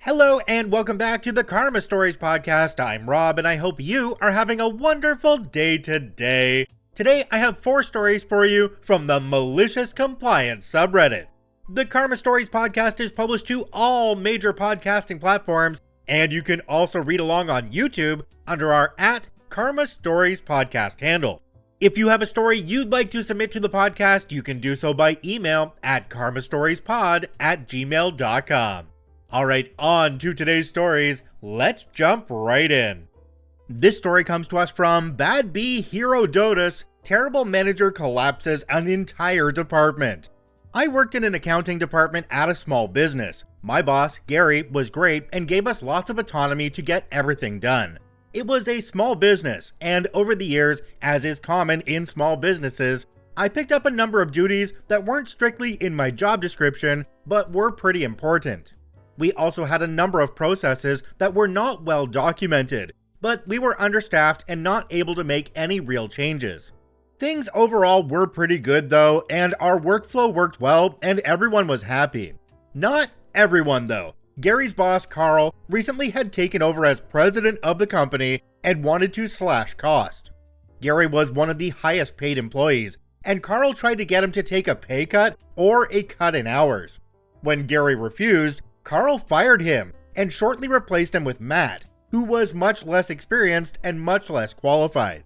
Hello and welcome back to the Karma Stories podcast. I'm Rob and I hope you are having a wonderful day today. Today I have 4 stories for you from the Malicious Compliance subreddit. The Karma Stories podcast is published to all major podcasting platforms, and you can also read along on YouTube under our @Karma Stories podcast handle. If you have a story you'd like to submit to the podcast, you can do so by email at karmastoriespod@gmail.com. Alright, on to today's stories. Let's jump right in. This story comes to us from Bad Bee Hero Dundas. Terrible manager collapses an entire department. I worked in an accounting department at a small business. My boss, Gary, was great and gave us lots of autonomy to get everything done. It was a small business, and over the years, as is common in small businesses, I picked up a number of duties that weren't strictly in my job description, but were pretty important. We also had a number of processes that were not well documented, but we were understaffed and not able to make any real changes. Things overall were pretty good though, and our workflow worked well and everyone was happy. Not everyone though. Gary's boss, Carl, recently had taken over as president of the company and wanted to slash cost. Gary was one of the highest paid employees, and Carl tried to get him to take a pay cut or a cut in hours. When Gary refused, Carl fired him and shortly replaced him with Matt, who was much less experienced and much less qualified.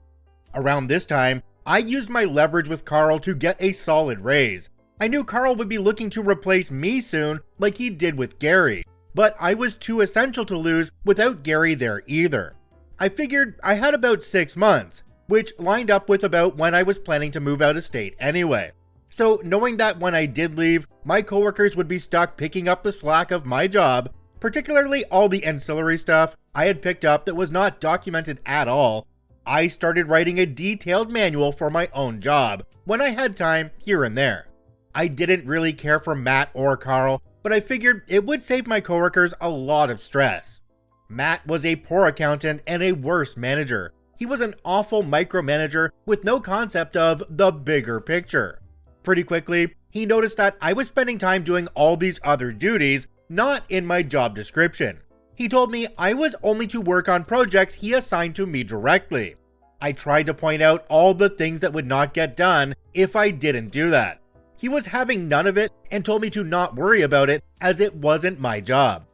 Around this time, I used my leverage with Carl to get a solid raise. I knew Carl would be looking to replace me soon like he did with Gary, but I was too essential to lose without Gary there either. I figured I had about 6 months, which lined up with about when I was planning to move out of state anyway. So knowing that when I did leave, my coworkers would be stuck picking up the slack of my job, particularly all the ancillary stuff I had picked up that was not documented at all, I started writing a detailed manual for my own job when I had time here and there. I didn't really care for Matt or Carl, but I figured it would save my coworkers a lot of stress. Matt was a poor accountant and a worse manager. He was an awful micromanager with no concept of the bigger picture. Pretty quickly, he noticed that I was spending time doing all these other duties, not in my job description. He told me I was only to work on projects he assigned to me directly. I tried to point out all the things that would not get done if I didn't do that. He was having none of it and told me to not worry about it as it wasn't my job.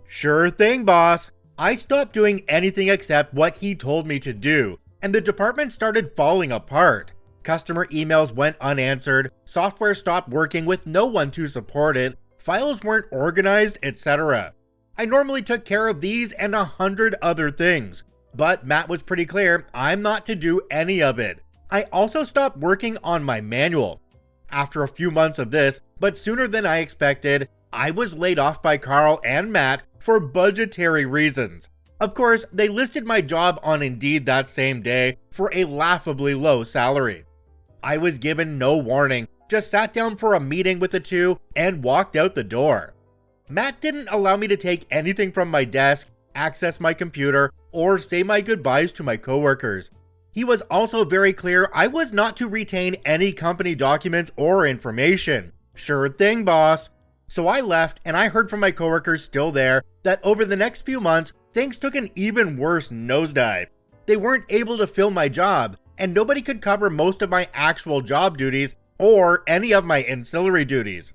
Sure thing, boss. I stopped doing anything except what he told me to do, and the department started falling apart. Customer emails went unanswered, software stopped working with no one to support it, files weren't organized, etc. I normally took care of these and 100 other things, but Matt was pretty clear I'm not to do any of it. I also stopped working on my manual. After a few months of this, but sooner than I expected, I was laid off by Carl and Matt for budgetary reasons. Of course, they listed my job on Indeed that same day for a laughably low salary. I was given no warning, just sat down for a meeting with the two and walked out the door. Matt didn't allow me to take anything from my desk, access my computer, or say my goodbyes to my coworkers. He was also very clear I was not to retain any company documents or information. Sure thing, boss. So I left and I heard from my coworkers still there that over the next few months, things took an even worse nosedive. They weren't able to fill my job, and nobody could cover most of my actual job duties or any of my ancillary duties.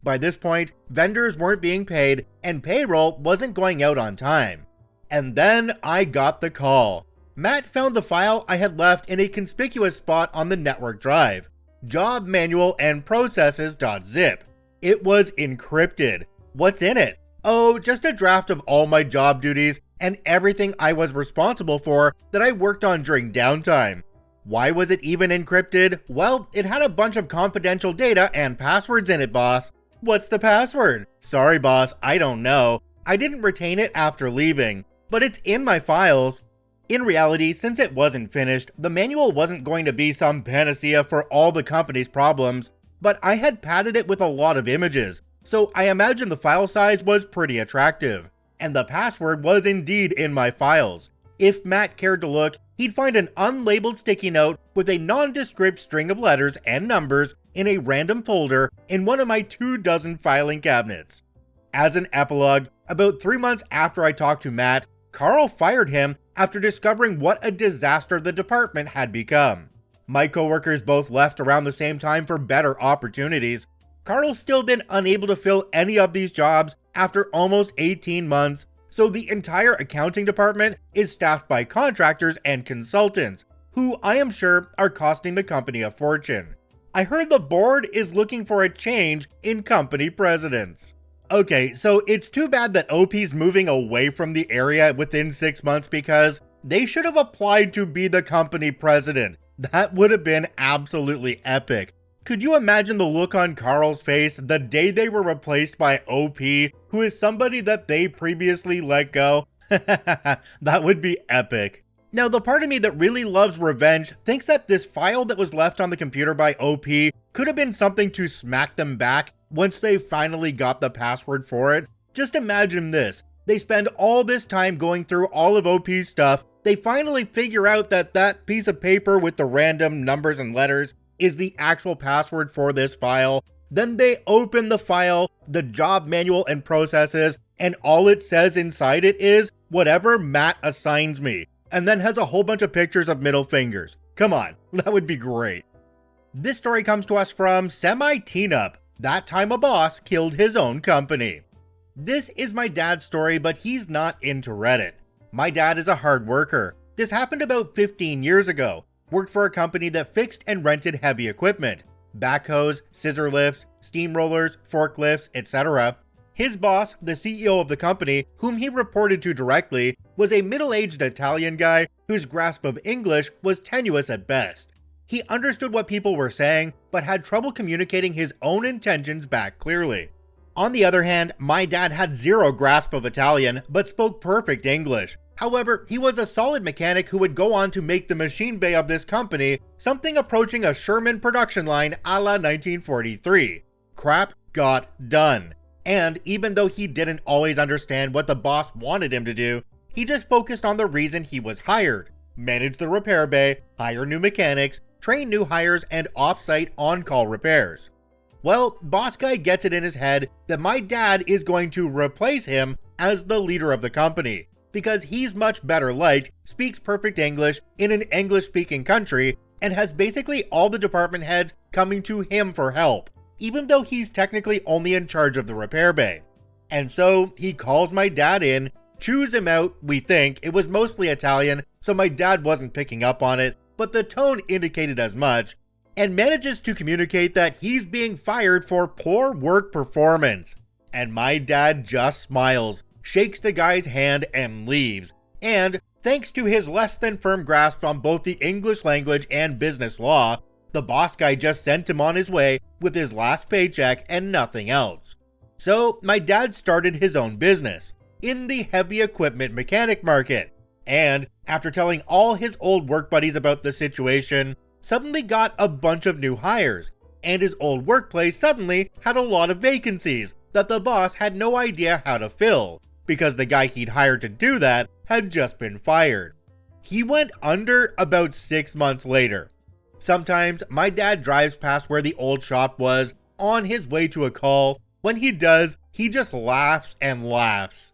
By this point, vendors weren't being paid and payroll wasn't going out on time. And then I got the call. Matt found the file I had left in a conspicuous spot on the network drive, job manual and processes.zip. It was encrypted. What's in it? Oh, just a draft of all my job duties and everything I was responsible for that I worked on during downtime. Why was it even encrypted? Well, it had a bunch of confidential data and passwords in it, boss. What's the password? Sorry, boss, I don't know. I didn't retain it after leaving, but it's in my files. In reality, since it wasn't finished, the manual wasn't going to be some panacea for all the company's problems, but I had padded it with a lot of images, so I imagine the file size was pretty attractive, and the password was indeed in my files. If Matt cared to look, he'd find an unlabeled sticky note with a nondescript string of letters and numbers in a random folder in one of my 24 filing cabinets. as an epilogue, about 3 months after I talked to Matt, Carl fired him after discovering what a disaster the department had become. My coworkers both left around the same time for better opportunities. Carl's still been unable to fill any of these jobs after almost 18 months, so the entire accounting department is staffed by contractors and consultants, who I am sure are costing the company a fortune. I heard the board is looking for a change in company presidents. Okay, so it's too bad that OP's moving away from the area within 6 months because they should have applied to be the company president. That would have been absolutely epic. Could you imagine the look on Carl's face the day they were replaced by OP, who is somebody that they previously let go? That would be epic. Now, the part of me that really loves revenge thinks that this file that was left on the computer by OP could have been something to smack them back once they finally got the password for it. Just imagine this. They spend all this time going through all of OP's stuff. They finally figure out that that piece of paper with the random numbers and letters is the actual password for this file. Then they open the file, the job manual and processes, and all it says inside it is whatever Matt assigns me, and then has a whole bunch of pictures of middle fingers. Come on, that would be great. This story comes to us from Semi-Teen-Up. That time a boss killed his own company. This is my dad's story, but he's not into Reddit. My dad is a hard worker. This happened about 15 years ago. Worked for a company that fixed and rented heavy equipment. Backhoes, scissor lifts, steamrollers, forklifts, etc. His boss, the CEO of the company, whom he reported to directly, was a middle-aged Italian guy whose grasp of English was tenuous at best. He understood what people were saying, but had trouble communicating his own intentions back clearly. On the other hand, my dad had zero grasp of Italian, but spoke perfect English. However, he was a solid mechanic who would go on to make the machine bay of this company something approaching a Sherman production line a la 1943. Crap got done. And even though he didn't always understand what the boss wanted him to do, he just focused on the reason he was hired. Manage the repair bay, hire new mechanics, train new hires, and off-site on-call repairs. Well, boss guy gets it in his head that my dad is going to replace him as the leader of the company, because he's much better liked, speaks perfect English in an English-speaking country, and has basically all the department heads coming to him for help, even though he's technically only in charge of the repair bay. And so he calls my dad in, chews him out. We think it was mostly Italian, so my dad wasn't picking up on it, but the tone indicated as much, and manages to communicate that he's being fired for poor work performance. And my dad just smiles, shakes the guy's hand, and leaves. And thanks to his less than firm grasp on both the English language and business law, the boss guy just sent him on his way with his last paycheck and nothing else. So my dad started his own business in the heavy equipment mechanic market, and after telling all his old work buddies about the situation, suddenly got a bunch of new hires, and his old workplace suddenly had a lot of vacancies that the boss had no idea how to fill, because the guy he'd hired to do that had just been fired. He went under about 6 months later. Sometimes my dad drives past where the old shop was on his way to a call. When he does, he just laughs and laughs.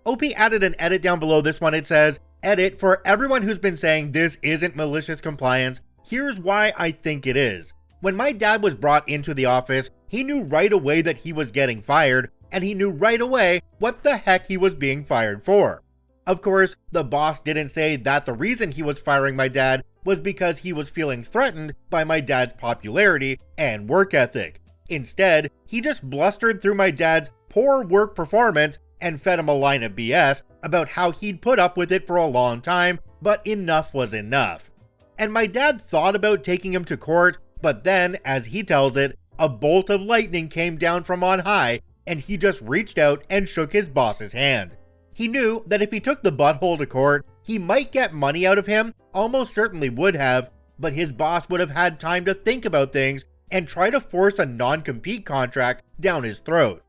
OP added an edit down below this one. It says, "Edit, for everyone who's been saying this isn't malicious compliance, here's why I think it is. When my dad was brought into the office, he knew right away that he was getting fired, and he knew right away what the heck he was being fired for. Of course, the boss didn't say that the reason he was firing my dad was because he was feeling threatened by my dad's popularity and work ethic. Instead, he just blustered through my dad's poor work performance and fed him a line of BS about how he'd put up with it for a long time, but enough was enough. And my dad thought about taking him to court, but then, as he tells it, a bolt of lightning came down from on high, and he just reached out and shook his boss's hand. He knew that if he took the butthole to court, he might get money out of him, almost certainly would have, but his boss would have had time to think about things and try to force a non-compete contract down his throat.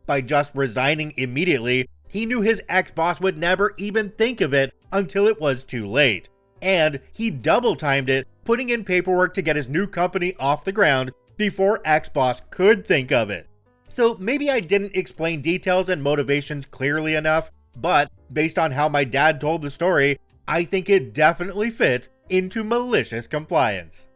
By just resigning immediately, he knew his ex-boss would never even think of it until it was too late. And he double-timed it, putting in paperwork to get his new company off the ground before ex-boss could think of it. So maybe I didn't explain details and motivations clearly enough, but based on how my dad told the story, I think it definitely fits into malicious compliance.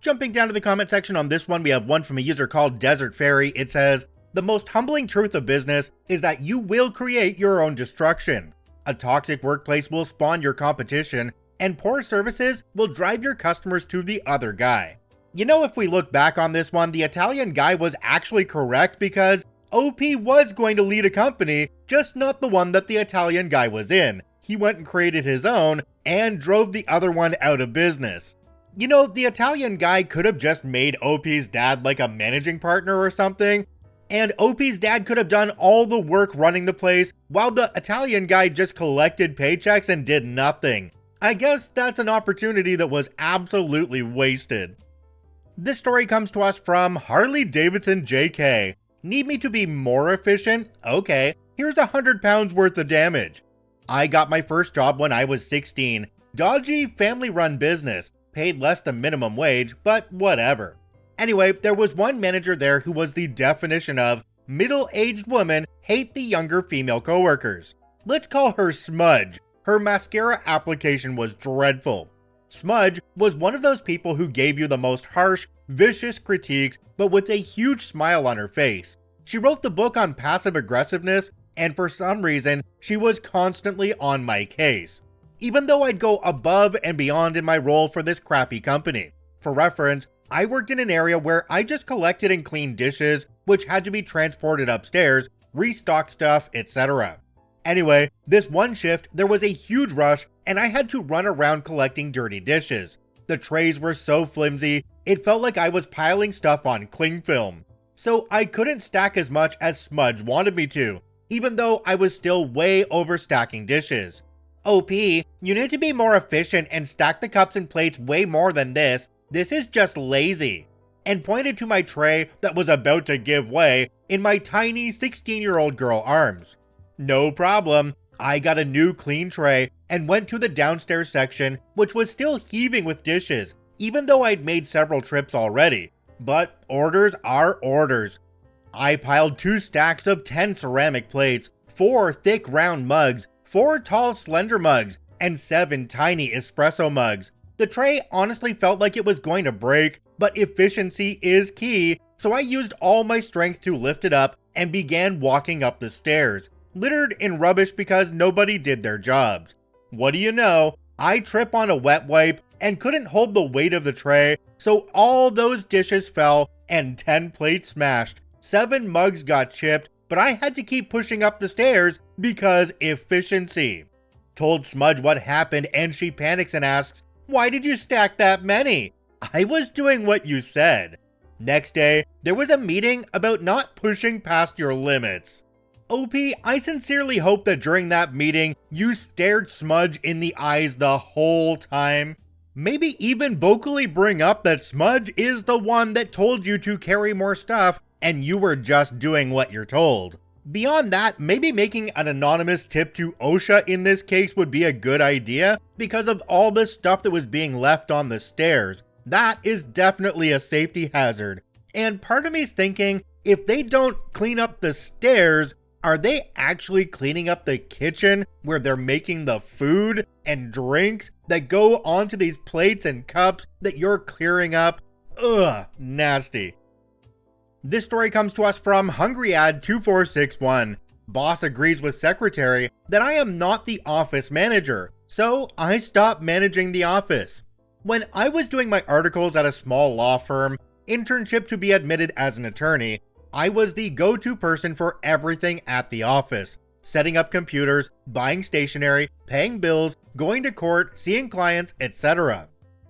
Jumping down to the comment section on this one, we have one from a user called Desert Fairy. It says, "The most humbling truth of business is that you will create your own destruction. A toxic workplace will spawn your competition, and poor services will drive your customers to the other guy." You know, if we look back on this one, the Italian guy was actually correct because OP was going to lead a company, just not the one that the Italian guy was in. He went and created his own and drove the other one out of business. You know, the Italian guy could have just made OP's dad like a managing partner or something, and OP's dad could have done all the work running the place while the Italian guy just collected paychecks and did nothing. I guess that's an opportunity that was absolutely wasted. This story comes to us from Harley Davidson JK. Need me to be more efficient? Okay, here's 100 pounds worth of damage. I got my first job when I was 16. Dodgy, family-run business. Paid less than minimum wage, but whatever. Anyway, there was one manager there who was the definition of middle-aged woman hate the younger female coworkers. Let's call her Smudge. Her mascara application was dreadful. Smudge was one of those people who gave you the most harsh, vicious critiques, but with a huge smile on her face. She wrote the book on passive aggressiveness, and for some reason, she was constantly on my case. Even though I'd go above and beyond in my role for this crappy company. For reference, I worked in an area where I just collected and cleaned dishes, which had to be transported upstairs, restock stuff, etc. Anyway, this one shift, there was a huge rush, and I had to run around collecting dirty dishes. The trays were so flimsy, it felt like I was piling stuff on cling film. So I couldn't stack as much as Smudge wanted me to, even though I was still way overstacking dishes. OP, you need to be more efficient and stack the cups and plates way more than this. This is just lazy. And pointed to my tray that was about to give way in my tiny 16-year-old girl arms. No problem. I got a new clean tray and went to the downstairs section, which was still heaving with dishes, even though I'd made several trips already. But orders are orders. I piled 2 stacks of 10 ceramic plates, 4 thick round mugs, 4 tall slender mugs, and 7 tiny espresso mugs. The tray honestly felt like it was going to break, but efficiency is key, so I used all my strength to lift it up and began walking up the stairs, littered in rubbish because nobody did their jobs. What do you know? I trip on a wet wipe and couldn't hold the weight of the tray, so all those dishes fell and 10 plates smashed. 7 mugs got chipped, but I had to keep pushing up the stairs because efficiency. Told Smudge what happened and she panics and asks, "Why did you stack that many?" I was doing what you said. Next day, there was a meeting about not pushing past your limits. OP, I sincerely hope that during that meeting, you stared Smudge in the eyes the whole time. Maybe even vocally bring up that Smudge is the one that told you to carry more stuff and you were just doing what you're told. Beyond that, maybe making an anonymous tip to OSHA in this case would be a good idea because of all the stuff that was being left on the stairs. That is definitely a safety hazard. And part of me is thinking, if they don't clean up the stairs, are they actually cleaning up the kitchen where they're making the food and drinks that go onto these plates and cups that you're clearing up? Ugh, nasty. This story comes to us from HungryAd2461. Boss agrees with secretary that I am not the office manager, so I stopped managing the office. When I was doing my articles at a small law firm, internship to be admitted as an attorney, I was the go-to person for everything at the office. Setting up computers, buying stationery, paying bills, going to court, seeing clients, etc.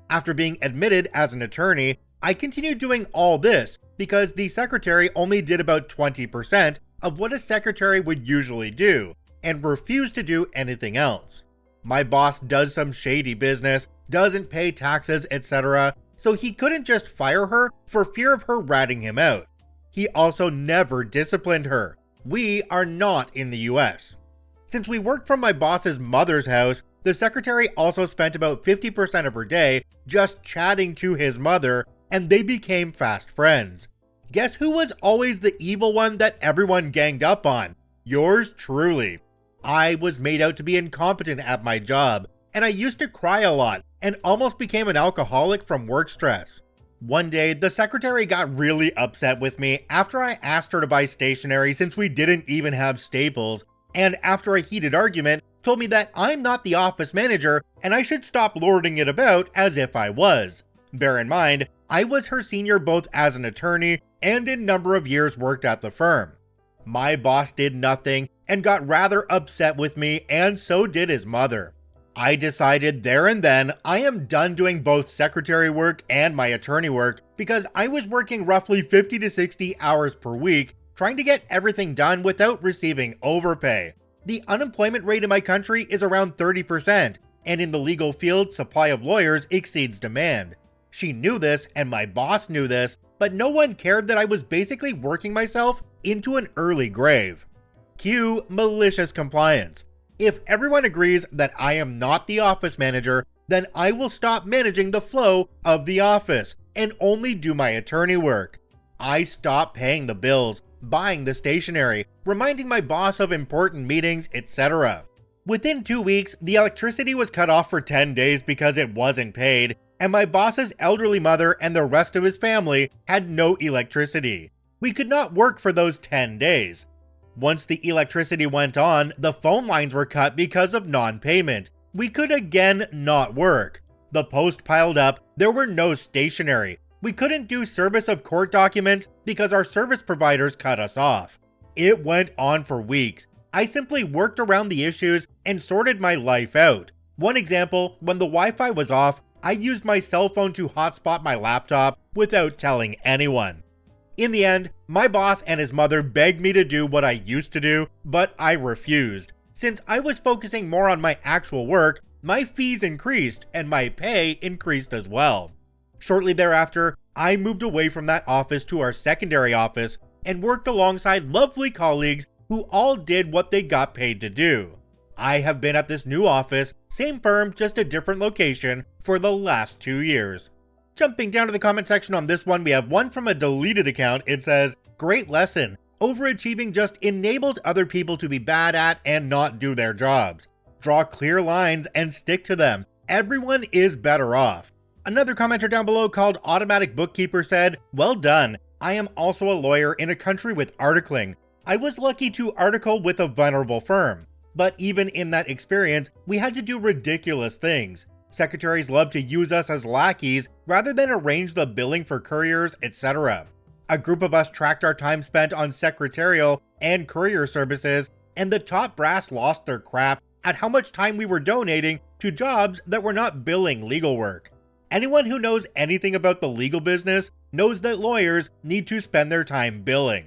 After being admitted as an attorney, I continued doing all this because the secretary only did about 20% of what a secretary would usually do, and refused to do anything else. My boss does some shady business, doesn't pay taxes, etc., so he couldn't just fire her for fear of her ratting him out. He also never disciplined her. We are not in the US. Since we worked from my boss's mother's house, the secretary also spent about 50% of her day just chatting to his mother, and they became fast friends. Guess who was always the evil one that everyone ganged up on? Yours truly. I was made out to be incompetent at my job, and I used to cry a lot and almost became an alcoholic from work stress. One day, the secretary got really upset with me after I asked her to buy stationery since we didn't even have staples, and after a heated argument, told me that I'm not the office manager and I should stop lording it about as if I was. Bear in mind, I was her senior both as an attorney and in number of years worked at the firm. My boss did nothing and got rather upset with me, and so did his mother. I decided there and then I am done doing both secretary work and my attorney work because I was working roughly 50 to 60 hours per week trying to get everything done without receiving overpay. The unemployment rate in my country is around 30%, and in the legal field, supply of lawyers exceeds demand. She knew this and my boss knew this, but no one cared that I was basically working myself into an early grave. Cue malicious compliance. If everyone agrees that I am not the office manager, then I will stop managing the flow of the office and only do my attorney work. I stop paying the bills, buying the stationery, reminding my boss of important meetings, etc. Within 2 weeks, the electricity was cut off for 10 days because it wasn't paid, and my boss's elderly mother and the rest of his family had no electricity. We could not work for those 10 days. Once the electricity went on, the phone lines were cut because of non-payment. We could again not work. The post piled up, there were no stationery. We couldn't do service of court documents because our service providers cut us off. It went on for weeks. I simply worked around the issues and sorted my life out. One example, when the Wi-Fi was off, I used my cell phone to hotspot my laptop without telling anyone. In the end, my boss and his mother begged me to do what I used to do, but I refused. Since I was focusing more on my actual work, my fees increased and my pay increased as well. Shortly thereafter, I moved away from that office to our secondary office and worked alongside lovely colleagues who all did what they got paid to do. I have been at this new office, same firm, just a different location, for the last 2 years. Jumping down to the comment section on this one, we have one from a deleted account. It says, "Great lesson. Overachieving just enables other people to be bad at and not do their jobs. Draw clear lines and stick to them. Everyone is better off." Another commenter down below called Automatic Bookkeeper said, "Well done. I am also a lawyer in a country with articling. I was lucky to article with a vulnerable firm. But even in that experience, we had to do ridiculous things. Secretaries love to use us as lackeys rather than arrange the billing for couriers, etc. A group of us tracked our time spent on secretarial and courier services, and the top brass lost their crap at how much time we were donating to jobs that were not billing legal work. Anyone who knows anything about the legal business knows that lawyers need to spend their time billing."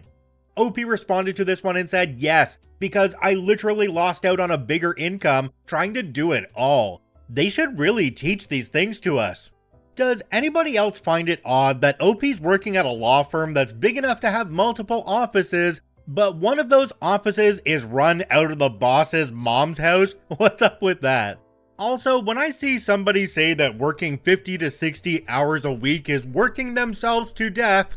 OP responded to this one and said, "Yes, because I literally lost out on a bigger income trying to do it all. They should really teach these things to us." Does anybody else find it odd that OP's working at a law firm that's big enough to have multiple offices, but one of those offices is run out of the boss's mom's house? What's up with that? Also, when I see somebody say that working 50 to 60 hours a week is working themselves to death,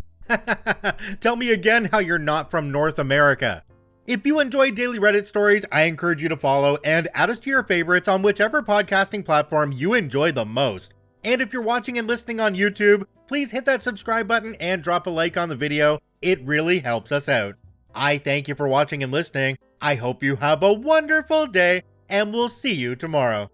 tell me again how you're not from North America. If you enjoy daily Reddit stories, I encourage you to follow and add us to your favorites on whichever podcasting platform you enjoy the most. And if you're watching and listening on YouTube, please hit that subscribe button and drop a like on the video. It really helps us out. I thank you for watching and listening. I hope you have a wonderful day, and we'll see you tomorrow.